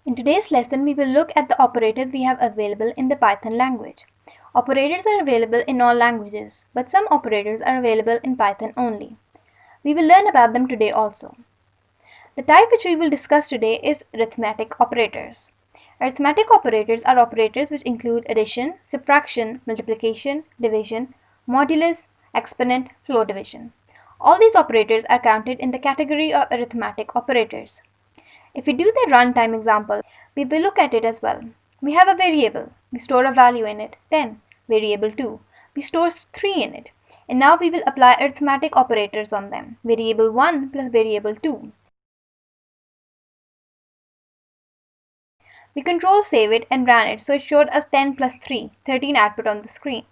In today's lesson, we will look at the operators we have available in the Python language. Operators are available in all languages, but some operators are available in Python only. We will learn about them today also. The type which we will discuss today is arithmetic operators. Arithmetic operators are operators which include addition, subtraction, multiplication, division, modulus, exponent, floor division. All these operators are counted in the category of arithmetic operators. If we do the runtime example, we will look at it as well. We have a variable. We store a value in it, 10. Variable 2. We store 3 in it. And now we will apply arithmetic operators on them. Variable 1 plus variable 2. We control save it and ran it, so it showed us 10 plus 3, 13 output on the screen.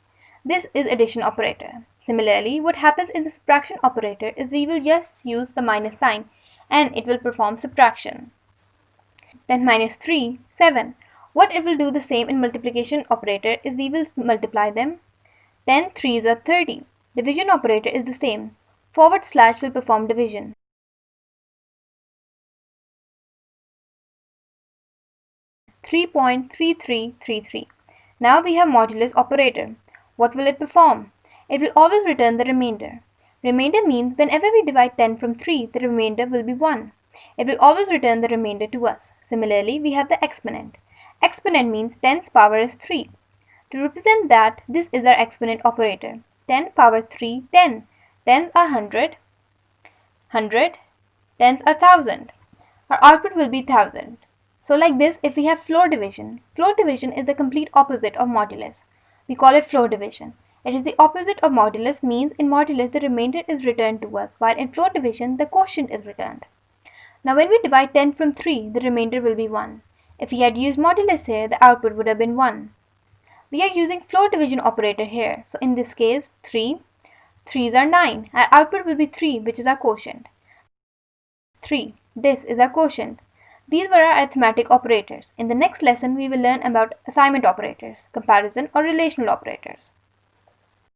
This is addition operator. Similarly, what happens in the subtraction operator is we will just use the minus sign and it will perform subtraction. 10 minus 3, 7. What it will do the same in multiplication operator is we will multiply them. 10 3s are 30. Division operator is the same. Forward slash will perform division. .3333. Now we have modulus operator. What will it perform? It will always return the remainder. Remainder means whenever we divide 10 from 3, the remainder will be 1. It will always return the remainder to us. Similarly, we have the exponent. Exponent means 10's power is 3. To represent that, this is our exponent operator. 10 power 3, 10. 10's are 100. 100. 10's are 1000. Our output will be 1000. So like this, if we have floor division is the complete opposite of modulus. We call it floor division. It is the opposite of modulus, means in modulus the remainder is returned to us, while in floor division the quotient is returned. Now when we divide 10 from 3, the remainder will be 1. If we had used modulus here, the output would have been 1. We are using floor division operator here, so in this case 3, 3's are 9. Our output will be 3, which is our quotient. 3, this is our quotient. These were our arithmetic operators. In the next lesson, we will learn about assignment operators, comparison or relational operators.